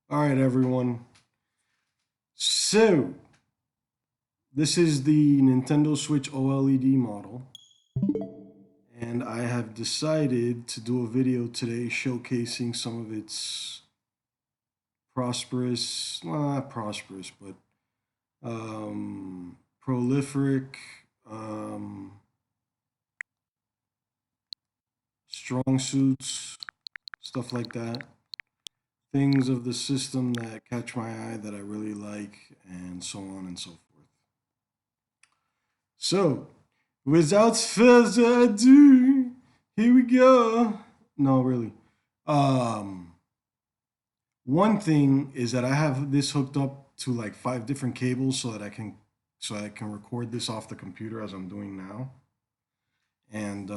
All right, everyone. So, this is the Nintendo Switch OLED model, and I have decided to do a video today showcasing some of its prosperous, well, not prosperous, but prolific, um, strong suits, stuff like that. Things of the system that catch my eye that I really like, and so on and so forth. So, without further ado, here we go. No, really. Um, One thing is that I have this hooked up to like five different cables so I can record this off the computer as I'm doing now, and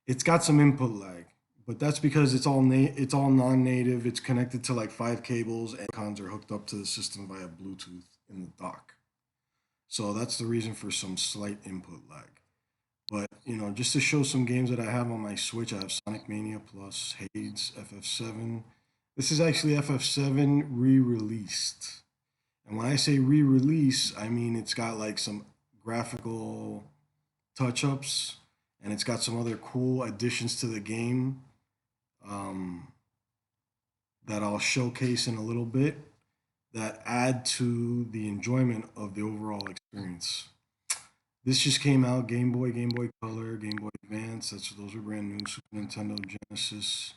it's got some input lag, but that's because it's all non-native. It's connected to like five cables, and cons are hooked up to the system via Bluetooth in the dock. So that's the reason for some slight input lag. But just to show some games that I have on my Switch, I have Sonic Mania Plus, Hades, FF7. This is actually FF7 re-released. And when I say re-release, I mean it's got like some graphical touch-ups, and it's got some other cool additions to the game um, that I'll showcase in a little bit that add to the enjoyment of the overall experience. This just came out: Game Boy, Game Boy Color, Game Boy Advance. Those are brand new. Super Nintendo, Genesis,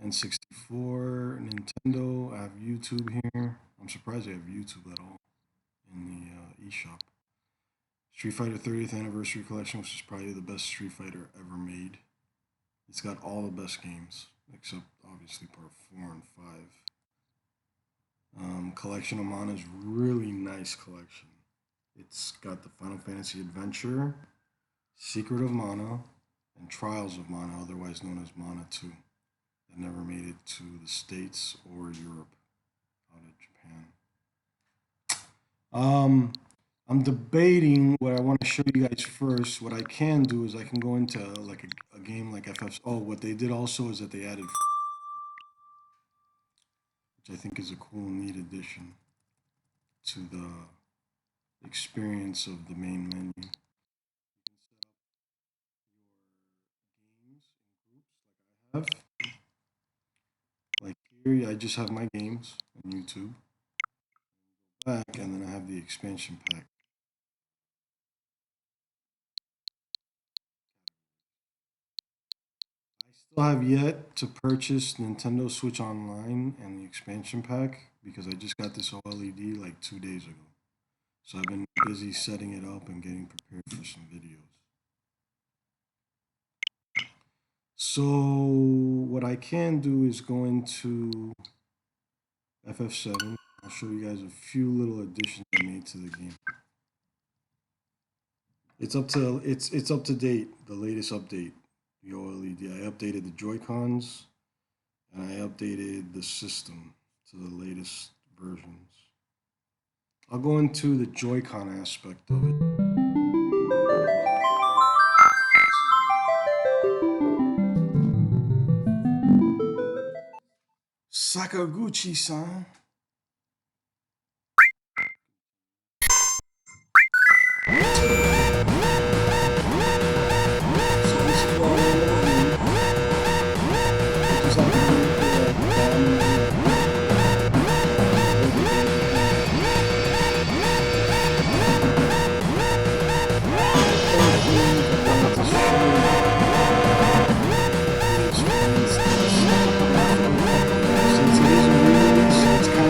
N64, Nintendo. I have YouTube here. I'm surprised I have YouTube at all in the eShop. Street Fighter 30th Anniversary Collection, which is probably the best Street Fighter ever made. It's got all the best games, except obviously Part 4 and 5. Collection of Mana is really nice collection. It's got the Final Fantasy Adventure, Secret of Mana, and Trials of Mana, otherwise known as Mana 2, that never made it to the States or Europe, out of Japan. I'm debating what I want to show you guys first. What I can do is I can go into like a game like FF. Oh, what they did also is that they added, which I think is a cool, neat addition to the experience of the main menu. You can set up your games in groups like I have. Like here, I just have my games on YouTube. Back, and then I have the expansion pack. I still have yet to purchase Nintendo Switch Online and the expansion pack because I just got this OLED like 2 days ago. So I've been busy setting it up and getting prepared for some videos. So what I can do is go into FF7. I'll show you guys a few little additions I made to the game. It's up to date, the latest update, the OLED. I updated the Joy Cons and I updated the system to the latest versions. I'll go into the Joy-Con aspect of it. Sakaguchi-san. So this is what I'm gonna do. I just have to wait for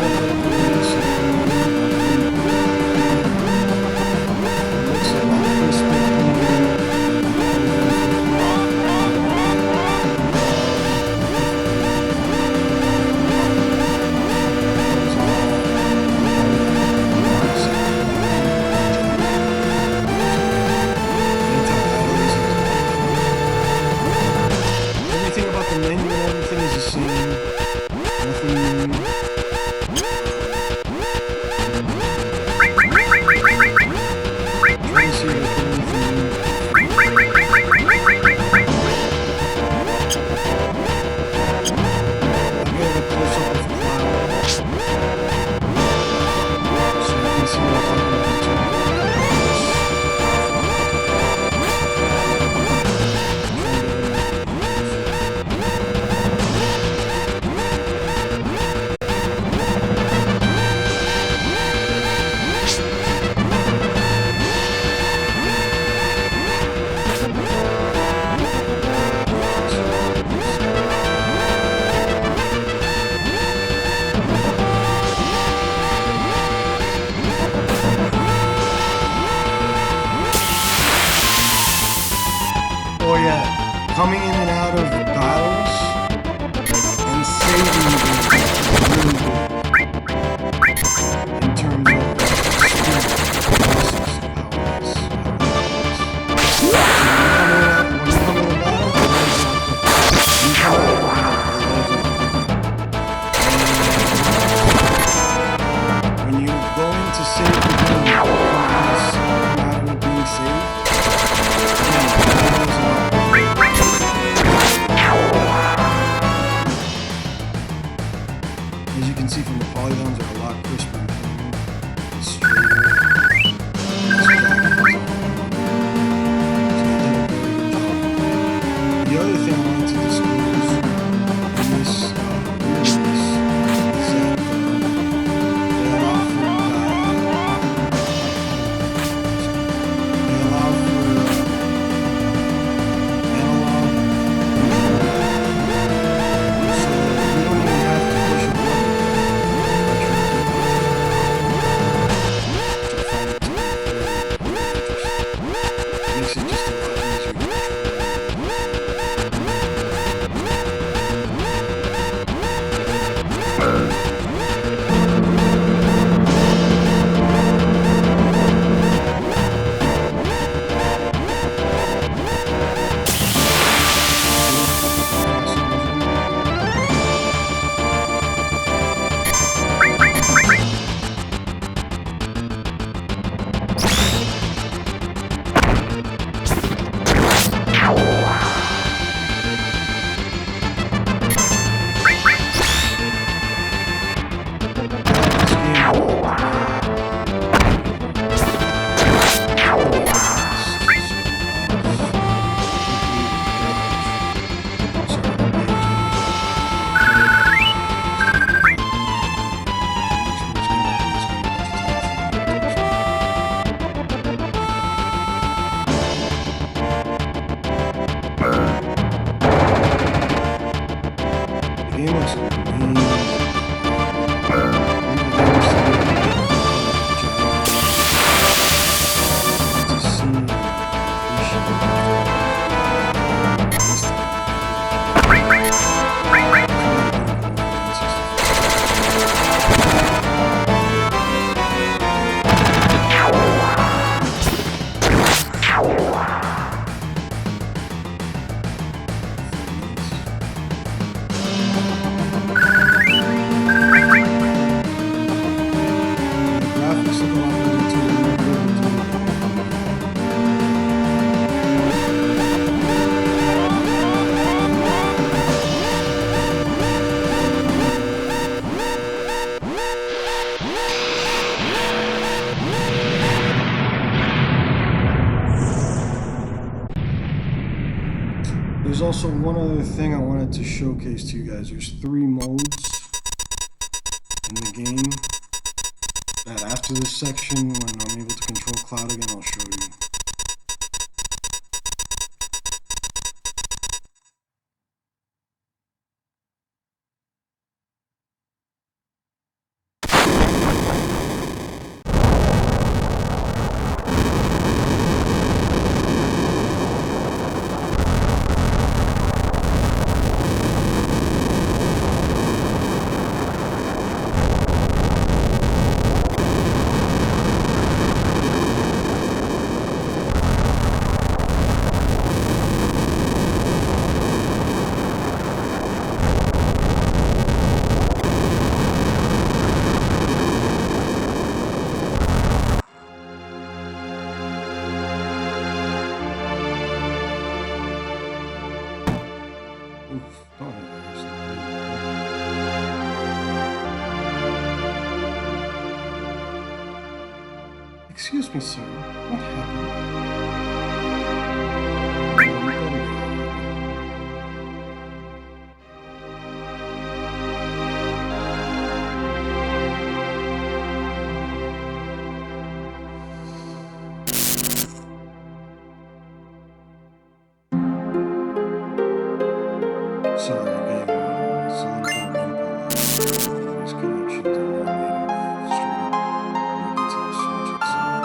There's also one other thing I wanted to showcase to you guys. There's 3 modes in the game that after this section, when I'm able to control Cloud again, I'll show you. Excuse me, sir. What happened? Sorry, again, it's a little bit of input. These connections are not native straight up make it to the Switch itself.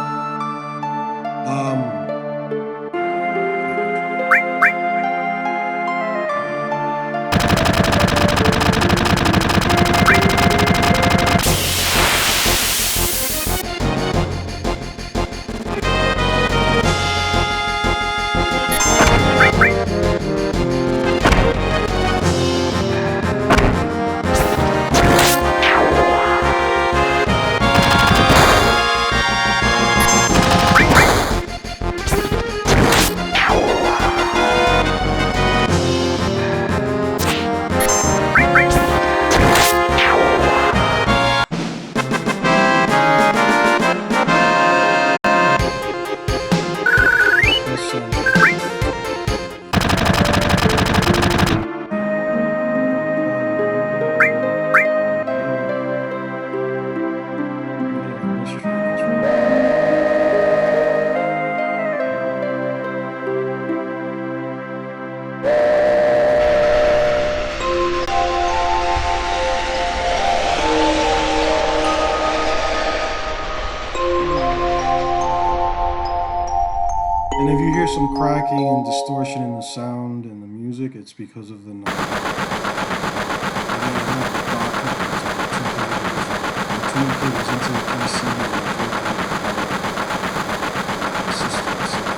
distortion in the sound and the music, it's because of the noise. Again, I have the dock hooked up to two cables into the PC and the system itself.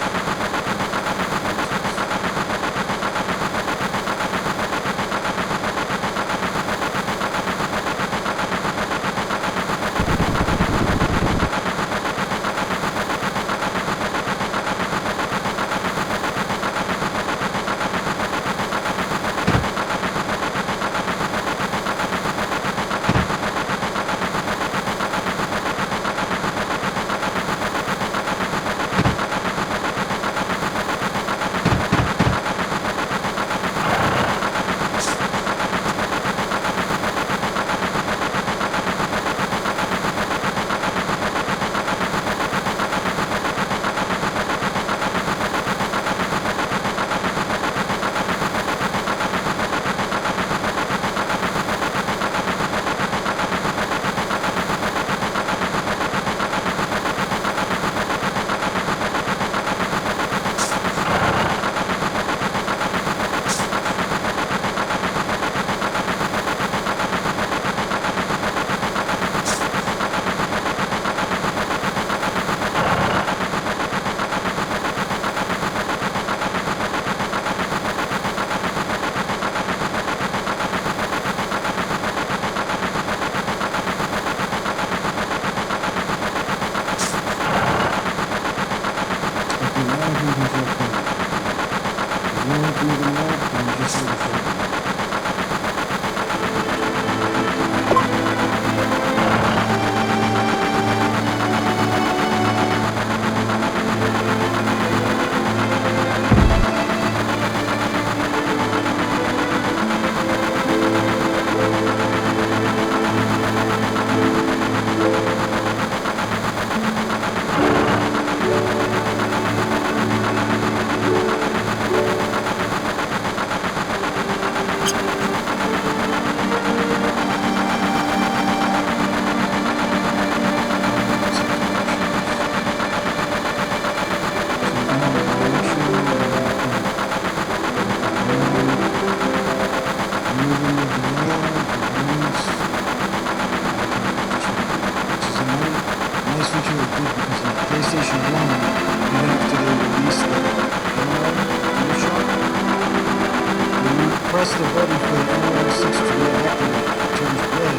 Press the button for the NS OLED to be activated. It turns red.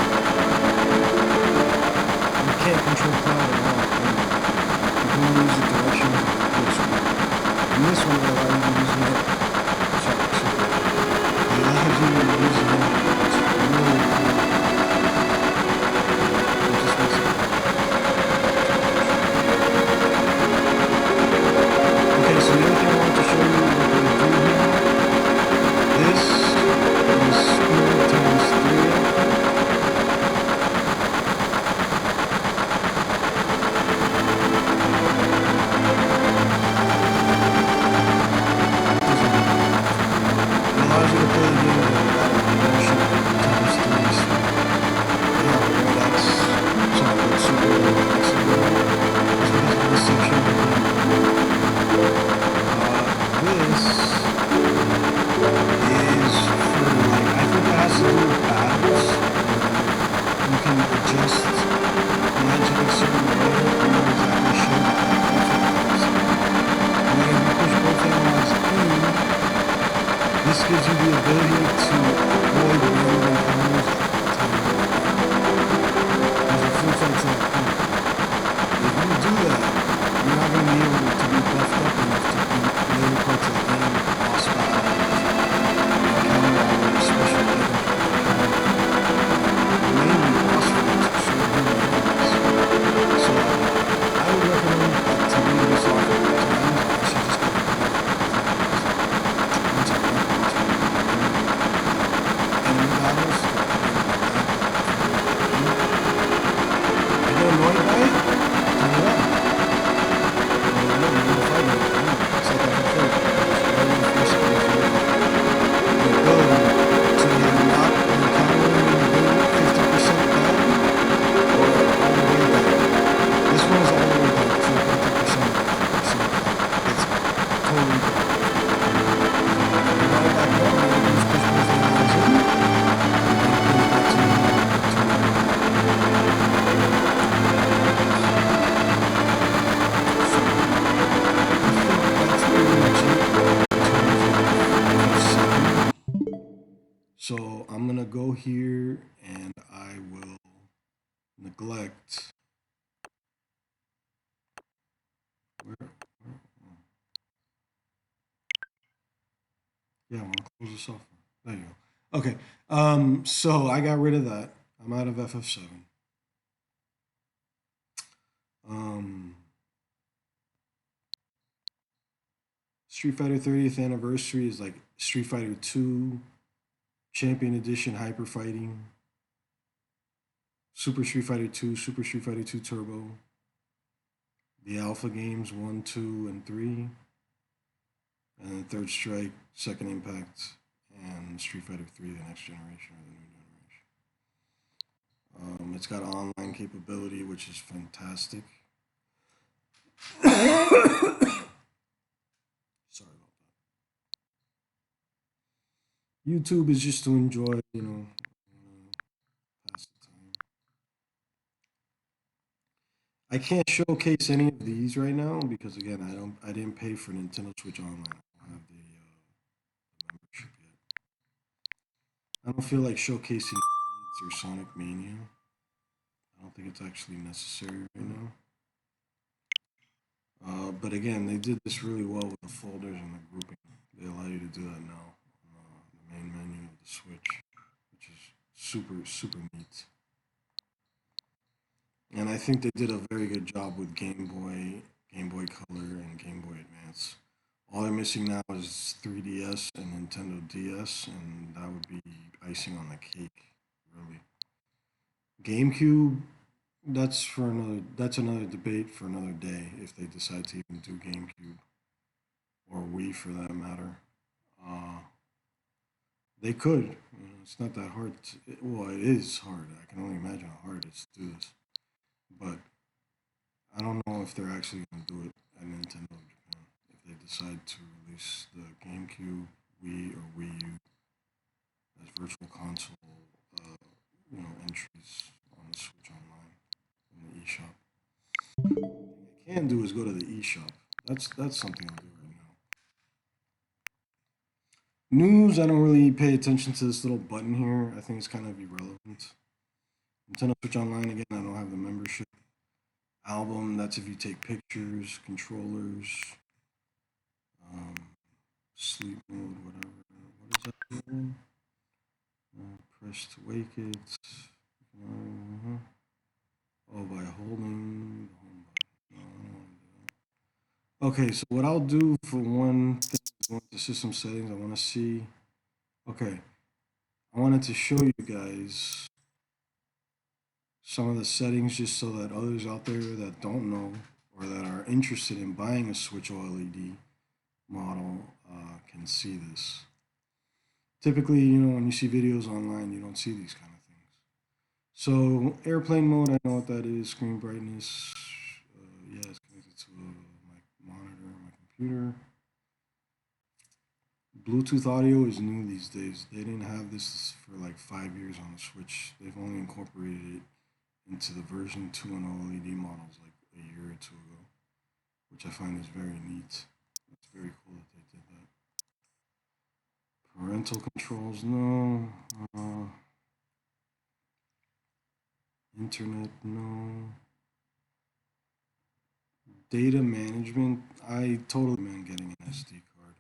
You can't control cloud at all. You can only use the direction of the screen. And this one will allow you to use it. It allows you to use it. It's really cool. It just makes it. Okay, so the other thing I want to show you what they do here. This is school times gonna go here and I will neglect. Yeah, I want to close the software. There you go. Okay. So I got rid of that. I'm out of FF7. Um, Street Fighter 30th anniversary is like Street Fighter 2, Champion Edition Hyper Fighting, Super Street Fighter 2, Super Street Fighter 2 Turbo, the Alpha games 1, 2, and 3, and then Third Strike, Second Impact, and Street Fighter 3, the next generation or the new generation. It's got online capability, which is fantastic. Sorry about that. YouTube is just to enjoy, pass the time. I can't showcase any of these right now because again, I didn't pay for Nintendo Switch Online. I don't have the membership yet. I don't feel like showcasing Needs or Sonic Mania. I don't think it's actually necessary right now. But again, they did this really well with the folders and the grouping. They allow you to do that now on the main menu of the Switch, which is super neat. And I think they did a very good job with Game Boy Color, and Game Boy Advance. All they're missing now is 3DS and Nintendo DS, and that would be icing on the cake, really. GameCube, that's another debate for another day if they decide to even do GameCube or Wii for that matter. Uh, they could. It's not that hard. Well, it is hard. I can only imagine how hard it is to do this. But I don't know if they're actually going to do it at Nintendo Japan. If they decide to release the GameCube, Wii, or Wii U as virtual console, entries on the Switch Online in the eShop. What I can do is go to the eShop. That's something I'll do right now. News, I don't really pay attention to this little button here. I think it's kind of irrelevant. Nintendo Switch Online, again, I don't have the membership. Album, that's if you take pictures, controllers, um, sleep mode, whatever. What is that again? Press to wake it. Uh-huh. Oh, by holding the home button. No, I don't want to do that. Okay, so what I'll do for one thing, go into system settings, I want to see. Okay, I wanted to show you guys some of the settings just so that others out there that don't know or that are interested in buying a Switch OLED model can see this. Typically, when you see videos online, you don't see these kind of things. So airplane mode, I know what that is. Screen brightness, yeah, it's connected to my monitor on my computer. Bluetooth audio is new these days. They didn't have this for like 5 years on the Switch. They've only incorporated it into the version 2 and OLED models like a year or two ago, which I find is very neat. It's very cool that they did that. Parental controls, no. Internet, no. Data management, I totally recommend getting an SD card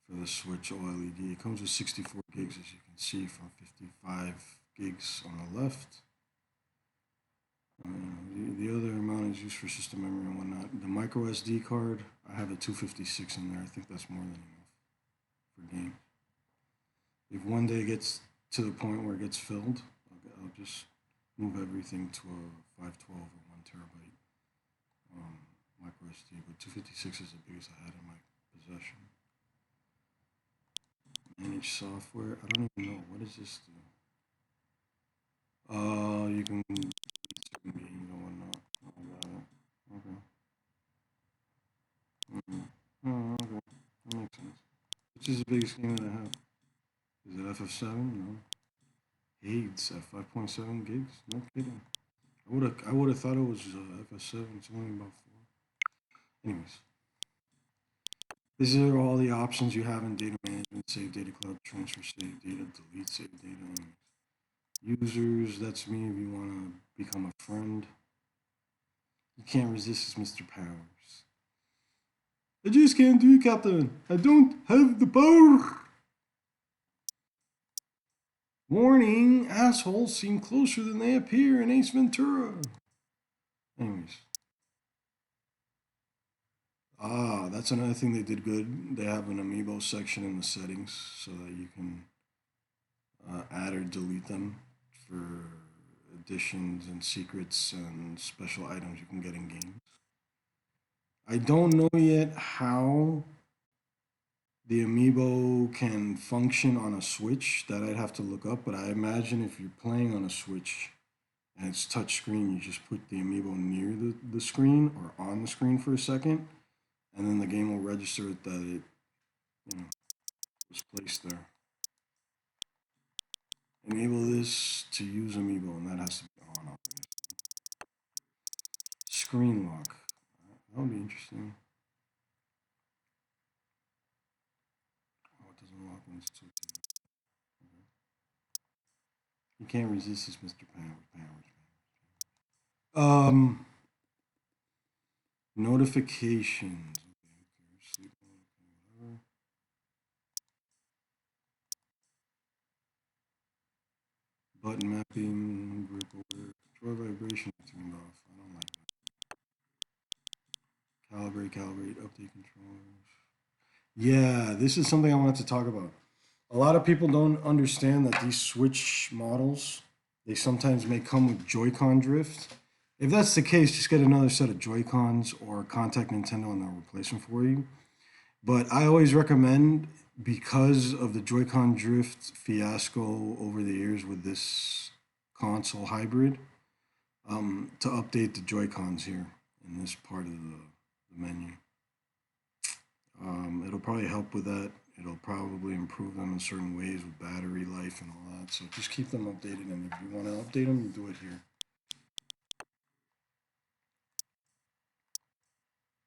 for the Switch OLED. It comes with 64 gigs, as you can see, from 55 gigs on the left. The other amount is used for system memory and whatnot. The micro SD card, I have a 256 in there. I think that's more than enough for game. If one day it gets to the point where it gets filled, I'll just move everything to a 512 or 1 terabyte micro SD. But 256 is the biggest I had in my possession. Manage software. I don't even know. What does this do? You can certain games and whatnot. Okay. Oh, okay. That makes sense. Which is the biggest game that I have? Is it FF7? No. AIDS at 5.7 gigs? No kidding. I would have thought it was FF7. It's only about 4. Anyways, These are all the options you have in data management: save data, cloud transfer, save data, delete, save data. Users, that's me if you want to become a friend. You can't resist this, Mr. Powers. I just can't do it, Captain. I don't have the power. Warning, assholes seem closer than they appear in Ace Ventura. Anyways. That's another thing they did good. They have an amiibo section in the settings so that you can add or delete them for additions and secrets and special items you can get in games. I don't know yet how the amiibo can function on a Switch. That I'd have to look up, but I imagine if you're playing on a Switch and it's touchscreen, you just put the amiibo near the screen or on the screen for a second, and then the game will register that it, was placed there. Enable this to use amiibo, and that has to be on. Obviously. Screen lock. That would be interesting. Oh, it doesn't lock when it's too. Okay. You can't resist this, Mr. Powers. Notifications. Okay, whatever. Button mapping, grip order, control vibration turned off. I don't like that. Calibrate, update controllers. Yeah, this is something I wanted to talk about. A lot of people don't understand that these Switch models, they sometimes may come with Joy-Con drift. If that's the case, just get another set of Joy-Cons or contact Nintendo and they'll replace them for you. But I always recommend, because of the Joy-Con drift fiasco over the years with this console hybrid, to update the Joy-Cons here in this part of the menu. It'll probably help with that. It'll probably improve them in certain ways with battery life and all that. So just keep them updated. And if you want to update them, you do it here.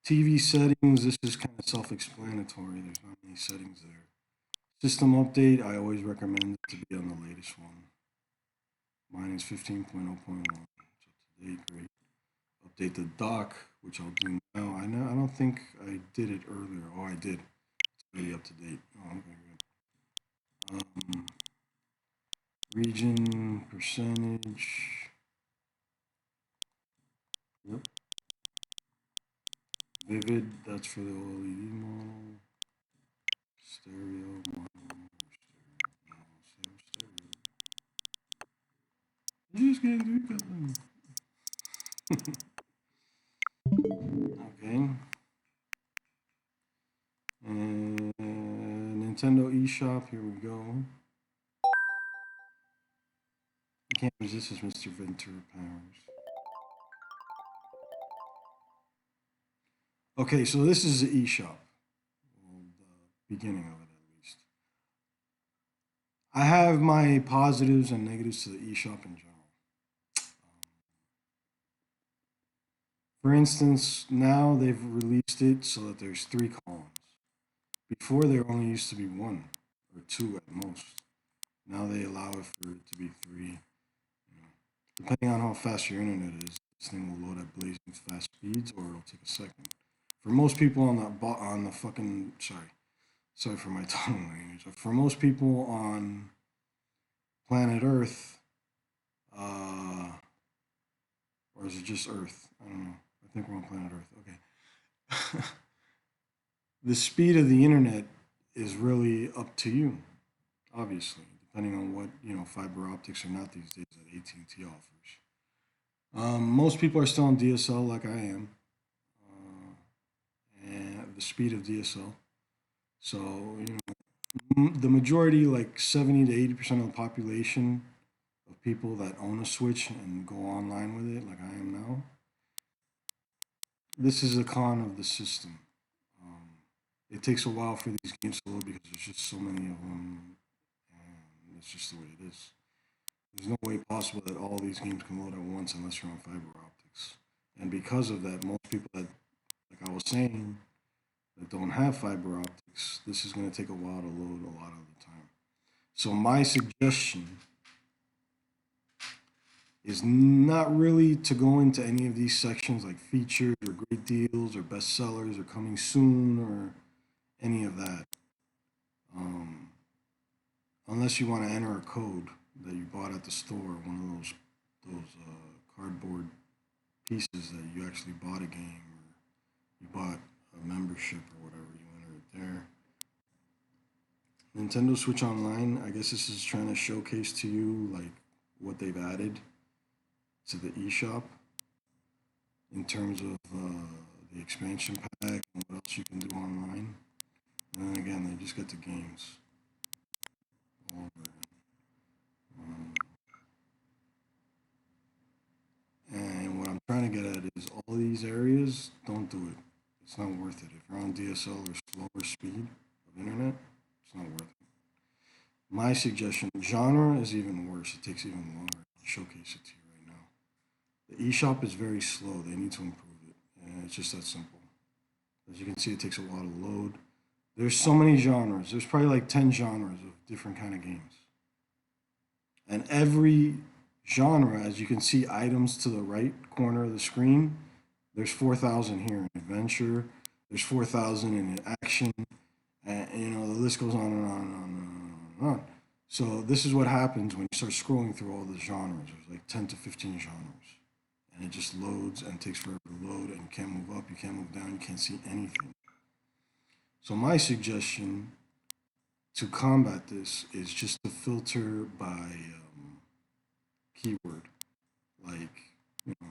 TV settings, this is kind of self-explanatory. There's not many settings there. System update, I always recommend it to be on the latest one. Mine is 15.0.1. So today, great. Update the dock, which I'll do now. I don't think I did it earlier. Oh, I did. It's already up to date. Oh, okay, good. Region, percentage. Yep. Vivid, that's for the OLED model. Stereo model. Stereo. You just can't do that. Okay. And Nintendo eShop, here we go. You can't resist this, Mr. Ventura Powers. Okay, so this is the eShop. Well, the beginning of it, at least. I have my positives and negatives to the eShop in general. For instance, now they've released it so that there's 3 columns. Before there only used to be 1 or 2 at most. Now they allow it for it to be 3. Depending on how fast your internet is, this thing will load at blazing fast speeds, or it'll take a second. For most people on the fucking sorry for my tongue language. For most people on planet Earth, or is it just Earth? I don't know. I think we're on planet Earth. Okay. The speed of the internet is really up to you, obviously, depending on what fiber optics or not these days that AT&T offers. Most people are still on DSL, like I am, and the speed of DSL. So the majority, like 70 to 80% of the population of people that own a Switch and go online with it, like I am now, this is a con of the system. It takes a while for these games to load because there's just so many of them, and it's just the way it is. There's no way possible that all these games can load at once unless you're on fiber optics. And because of that, most people that, like I was saying, that don't have fiber optics, this is going to take a while to load a lot of the time. So my suggestion is not really to go into any of these sections like features or great deals or bestsellers or coming soon or any of that. Um, Unless you want to enter a code that you bought at the store, one of those cardboard pieces that you actually bought a game or you bought a membership or whatever, you enter it there. Nintendo Switch Online, I guess this is trying to showcase to you like what they've added to the eShop in terms of the expansion pack and what else you can do online. And then again, they just get the games all over again. And what I'm trying to get at is all these areas, don't do it. It's not worth it. If you're on DSL or slower speed of internet, it's not worth it. My suggestion, genre is even worse. It takes even longer. I'll showcase it to you right now. The eShop is very slow. They need to improve it. And it's just that simple. As you can see, it takes a while to load. There's so many genres. There's probably like 10 genres of different kind of games. And every genre, as you can see, items to the right corner of the screen, there's 4,000 here in adventure. There's 4,000 in action. And, you know, the list goes on and on and on and on. So this is what happens when you start scrolling through all the genres. There's like 10 to 15 genres. And it just loads and takes forever to load, and you can't move up, you can't move down, you can't see anything. So my suggestion to combat this is just to filter by keyword, like, you know,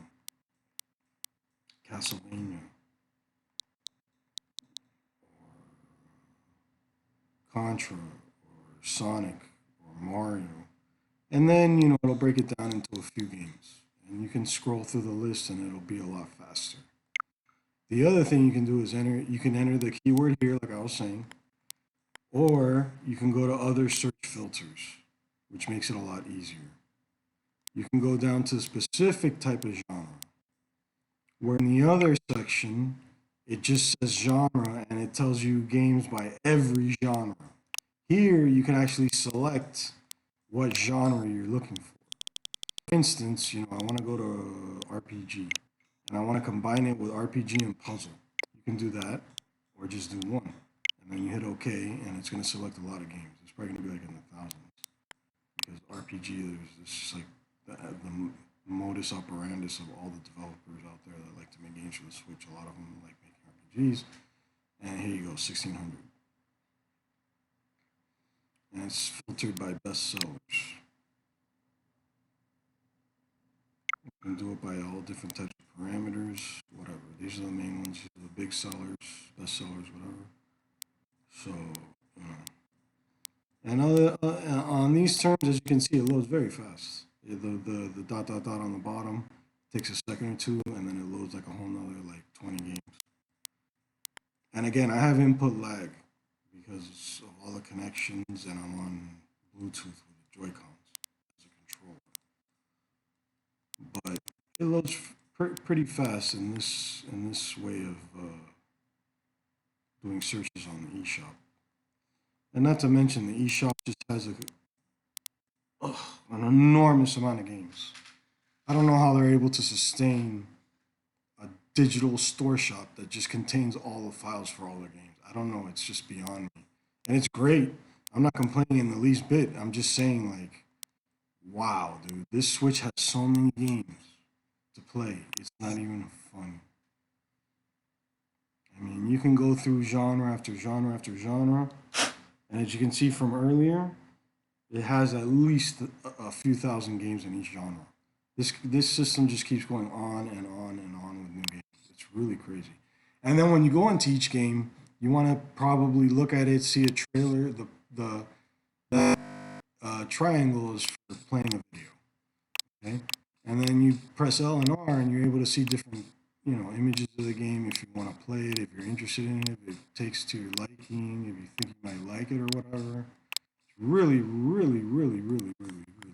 Castlevania or Contra or Sonic or Mario. And then, you know, it'll break it down into a few games. And you can scroll through the list and it'll be a lot faster. The other thing you can do is you can enter the keyword here, like I was saying, or you can go to other search filters, which makes it a lot easier. You can go down to a specific type of genre, where in the other section, it just says genre and it tells you games by every genre. Here, you can actually select what genre you're looking for. For instance, you know, I want to go to RPG and I want to combine it with RPG and puzzle. You can do that or just do one. And then you hit OK and it's going to select a lot of games. It's probably going to be like in the thousands. Because RPG, it's just like the modus operandus of all the developers out there that like to make games for the Switch. A lot of them like making RPGs. And here you go, 1600. And it's filtered by bestsellers. You can do it by all different types of parameters, whatever. These are the main ones. These are the big sellers, bestsellers, whatever. So, you know. And on these terms, as you can see, it loads very fast. The dot dot dot on the bottom takes a second or two, and then it loads like a whole nother like 20 games. And again, I have input lag because of all the connections, and I'm on Bluetooth with the Joy-Cons as a controller. But it loads pretty fast in this way of doing searches on the eShop. And not to mention, the eShop just has an enormous amount of games. I don't know how they're able to sustain a digital store shop that just contains all the files for all their games. I don't know. It's just beyond me. And it's great. I'm not complaining in the least bit. I'm just saying, like, wow, dude, this Switch has so many games to play. It's not even funny. I mean, you can go through genre after genre after genre. And as you can see from earlier, it has at least a few thousand games in each genre. This system just keeps going on and on and on with new games. It's really crazy. And then when you go into each game, you want to probably look at it, see a trailer. The triangle is for playing a video. Okay, and then you press L and R, and you're able to see different, you know, images of the game if you want to play it, if you're interested in it, if it takes to your liking, if you think you might like it or whatever. It's really, really, really, really, really, really cool.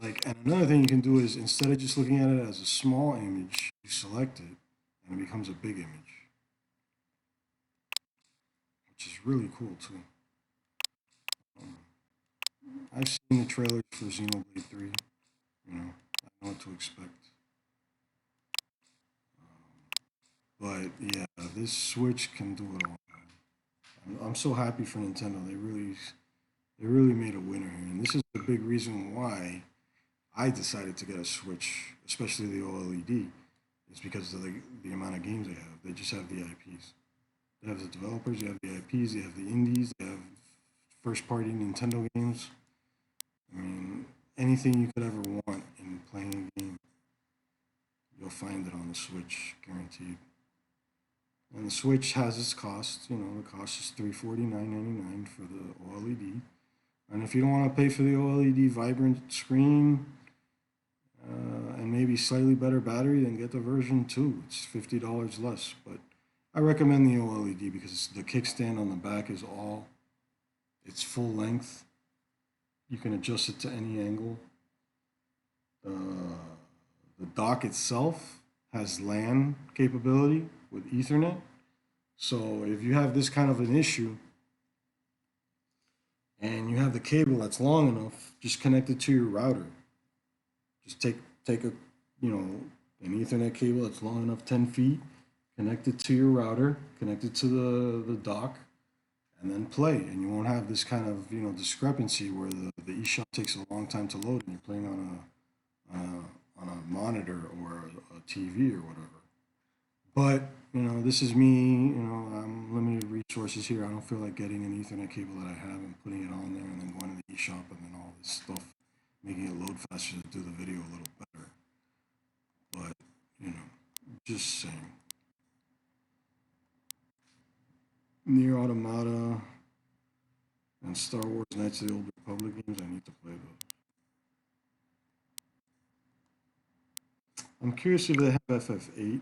Like, and another thing you can do is instead of just looking at it as a small image, you select it and it becomes a big image, which is really cool too. Um, I've seen the trailers for Xenoblade 3. You know, I know what to expect. But yeah, this Switch can do it all. I'm so happy for Nintendo. They really made a winner here, and this is the big reason why I decided to get a Switch, especially the OLED, is because of the amount of games they have. They just have the IPs. They have the developers, they have the IPs, they have the indies, they have first party Nintendo games. I mean, anything you could ever want in playing a game, you'll find it on the Switch, guaranteed. And the Switch has its cost. You know, the cost is $349.99 for the OLED. And if you don't want to pay for the OLED vibrant screen and maybe slightly better battery, then get the version 2. It's $50 less. But I recommend the OLED because the kickstand on the back is it's full length. You can adjust it to any angle. The dock itself has LAN capability with Ethernet. So if you have this kind of an issue and you have the cable that's long enough, just connect it to your router. Just take a an Ethernet cable that's long enough, 10 feet, connect it to your router, connect it to the dock, and then play. And you won't have this kind of discrepancy where the eShop takes a long time to load and you're playing on a monitor or a TV or whatever. But this is me. I'm limited resources here. I don't feel like getting an Ethernet cable that I have and putting it on there and then going to the eShop and then all this stuff, making it load faster to do the video a little better. But just saying. Near Automata and Star Wars Knights of the Old Republic games, I need to play those. I'm curious if they have FF8 and 9.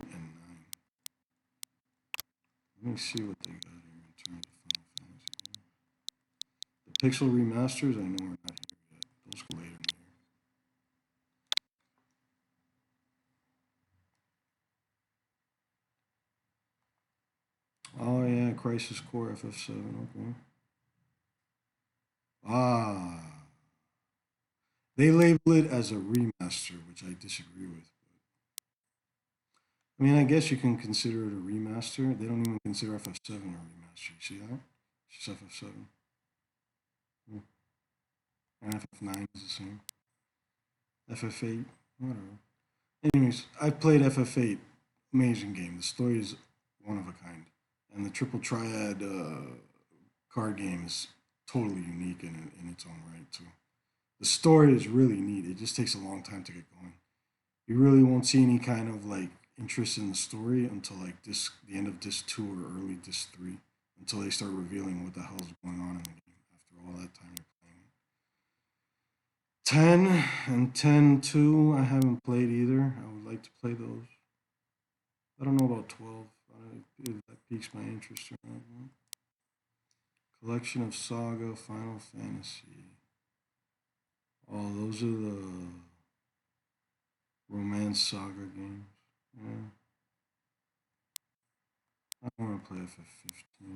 Let me see what they got here in terms of Final Fantasy games. The Pixel remasters, I know are not here yet. Those go later in the year. Oh yeah, Crisis Core FF7. Okay. Ah, they label it as a remaster, which I disagree with. I mean, I guess you can consider it a remaster. They don't even consider FF7 a remaster. You see that? It's just FF7. Hmm. And FF9 is the same. FF8, whatever. Anyways, I've played FF8. Amazing game. The story is one of a kind. And the Triple Triad card game is totally unique in its own right, too. The story is really neat. It just takes a long time to get going. You really won't see any kind of like interest in the story until like the end of disc 2 or early disc 3, until they start revealing what the hell's going on in the game after all that time you're playing it. 10 and 10 2 I haven't played either. I would like to play those. I don't know about 12. If that piques my interest or not. Collection of Saga, Final Fantasy. Oh, those are the Romance Saga games. Yeah. I don't want to play FF15.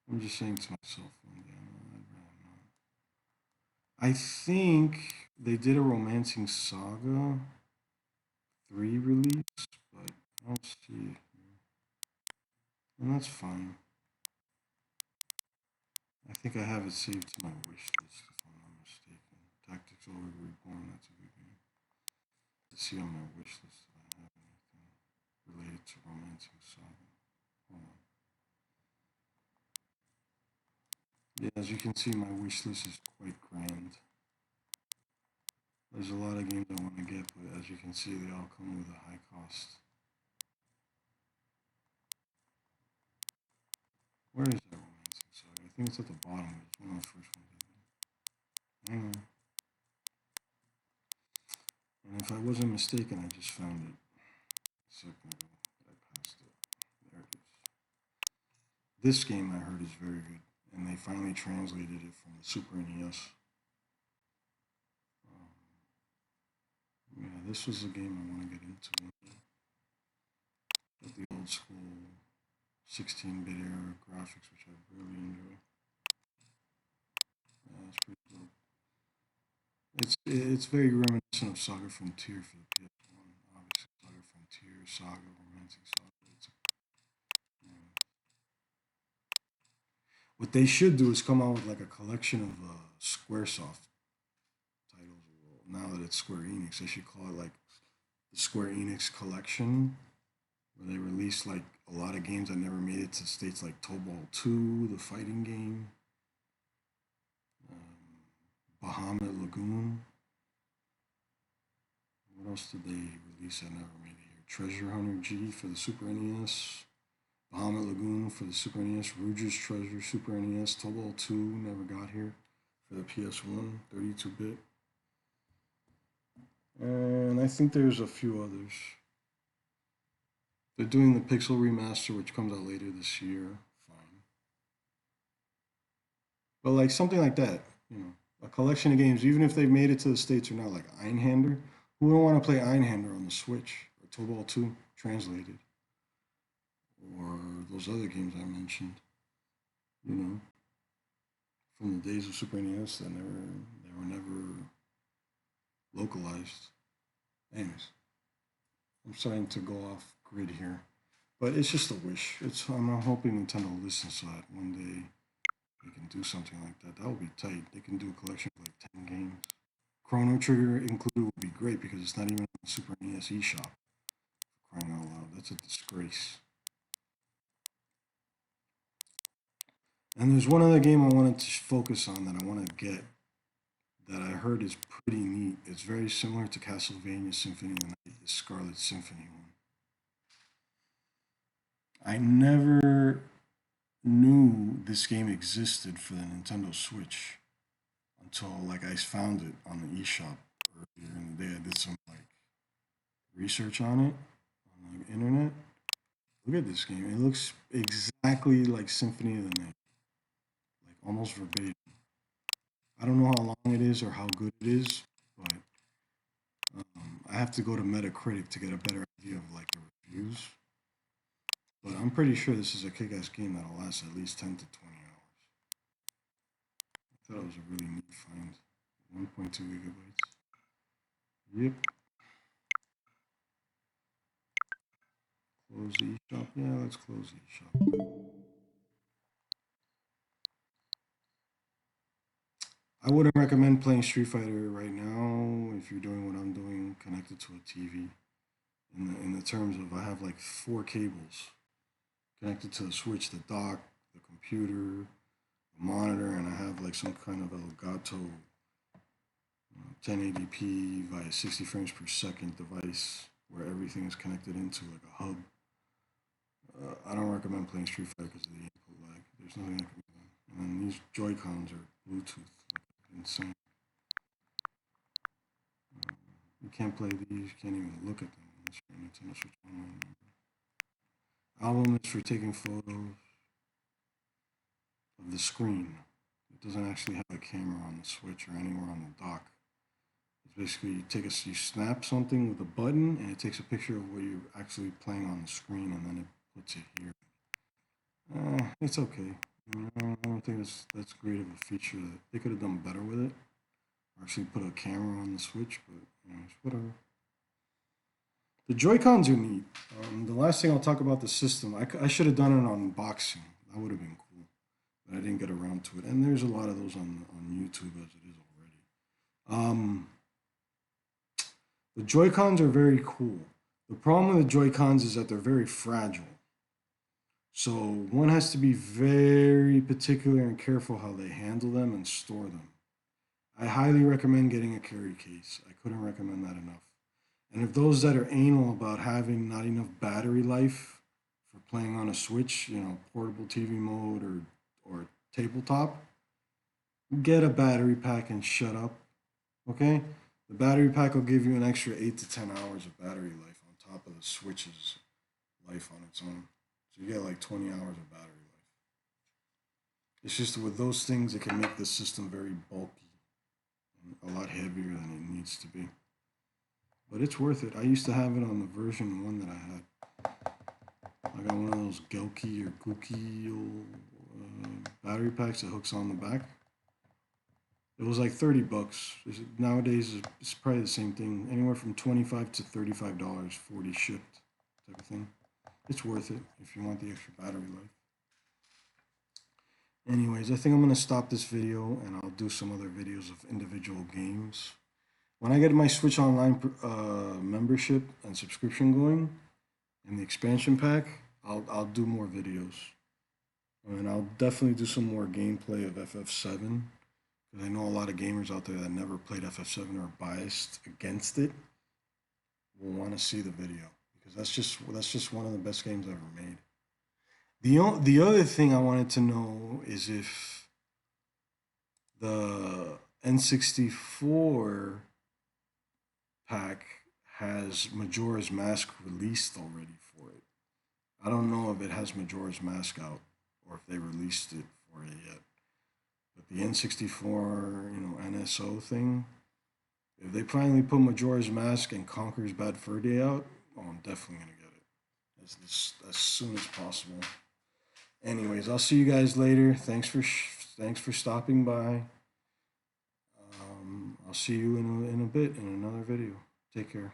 I'm just saying to myself one day, I'd rather not. I think they did a Romancing Saga 3 release, but I don't see it here. And that's fine. I think I have it saved to my wish list, if I'm not mistaken. Tactics Over Reborn, that's a good game. Let's see on my wish list if I have anything related to Romancing Saga. Hold on. Yeah, as you can see, my wish list is quite grand. There's a lot of games I want to get, but as you can see, they all come with a high cost. Where is that Romancing Saga? I think it's at the bottom. It's one of the first ones I did. Hang on. And if I wasn't mistaken, I just found it a second ago. I passed it. There it is. This game I heard is very good, and they finally translated it from the Super NES. Yeah, this was a game I want to get into. But the old school 16-bit era graphics, which I really enjoy. Yeah, it's pretty cool. It's very reminiscent of Saga Frontier for the PS1. Obviously, Saga Frontier, Saga, Romantic Saga. Yeah. What they should do is come out with like a collection of SquareSoft titles. Well, now that it's Square Enix, they should call it like the Square Enix Collection, where they release like a lot of games that never made it to states like Tobal 2, the fighting game, Bahamut Lagoon. What else did they release that never made it here? Treasure Hunter G for the Super NES, Bahamut Lagoon for the Super NES, Rouge's Treasure Super NES, Tobal 2 never got here for the PS1, 32-bit. And I think there's a few others. They're doing the Pixel remaster, which comes out later this year. Fine. But like something like that, you know, a collection of games, even if they've made it to the States or not, like Einhander. Who would want to play Einhander on the Switch or Tobal 2 translated? Or those other games I mentioned, you know, from the days of Super NES that they were never localized. Anyways, I'm starting to go off grid here. But it's just a wish. I'm hoping Nintendo listens to that one day. They can do something like that. That would be tight. They can do a collection of like 10 games. Chrono Trigger included would be great because it's not even on the Super NES eShop. Crying out loud. That's a disgrace. And there's one other game I wanted to focus on that I want to get that I heard is pretty neat. It's very similar to Castlevania Symphony of the Night, the Scarlet Symphony one. I never knew this game existed for the Nintendo Switch until like I found it on the eShop earlier in the day. I did some like research on it on the internet. Look at this game. It looks exactly like Symphony of the Night, like almost verbatim. I don't know how long it is or how good it is, but I have to go to Metacritic to get a better idea of like the reviews. But I'm pretty sure this is a kick-ass game that'll last at least 10 to 20 hours. I thought it was a really neat find. 1.2 gigabytes. Yep. Close the eShop. Yeah, let's close the eShop. I wouldn't recommend playing Street Fighter right now if you're doing what I'm doing, connected to a TV. In the terms of I have like four cables connected to the Switch, the dock, the computer, the monitor, and I have like some kind of Elgato 1080p via 60 frames per second device where everything is connected into like a hub. I don't recommend playing Street Fighter because of the input lag. There's nothing that can be done. And then these Joy Cons are Bluetooth, like insane. You can't play these. You can't even look at them unless you're a Nintendo Switch Online member. Album is for taking photos of the screen. It doesn't actually have a camera on the Switch or anywhere on the dock. It's basically you snap something with a button and it takes a picture of what you're actually playing on the screen and then it puts it here. It's okay. I don't think that's great of a feature. That they could have done better with it. Or actually put a camera on the Switch, but it's whatever. The Joy Cons are neat. The last thing I'll talk about the system. I should have done an unboxing. That would have been cool, but I didn't get around to it. And there's a lot of those on YouTube as it is already. The Joy Cons are very cool. The problem with the Joy Cons is that they're very fragile. So one has to be very particular and careful how they handle them and store them. I highly recommend getting a carry case. I couldn't recommend that enough. And if those that are anal about having not enough battery life for playing on a Switch, portable TV mode or tabletop, get a battery pack and shut up. Okay? The battery pack will give you an extra 8 to 10 hours of battery life on top of the Switch's life on its own. So you get like 20 hours of battery life. It's just with those things, it can make the system very bulky and a lot heavier than it needs to be. but it's worth it. I used to have it on the version 1 that I had. I got one of those Gelky or Gookie battery packs that hooks on the back. It was like 30 bucks. Nowadays, it's probably the same thing. Anywhere from $25 to $35, 40 shipped type of thing. It's worth it if you want the extra battery life. Anyways, I think I'm going to stop this video and I'll do some other videos of individual games. When I get my Switch Online membership and subscription going and the expansion pack, I'll do more videos. And I'll definitely do some more gameplay of FF7. Because I know a lot of gamers out there that never played FF7 or are biased against it will want to see the video. Because that's just one of the best games ever made. The other thing I wanted to know is if the N64 pack has Majora's Mask released already for it. I don't know if it has Majora's Mask out or if they released it for it yet. But the N64, NSO thing, if they finally put Majora's Mask and Conker's Bad Fur Day out, oh, I'm definitely gonna get it as soon as possible. Anyways, I'll see you guys later. Thanks for stopping by. I'll see you in a bit in another video. Take care.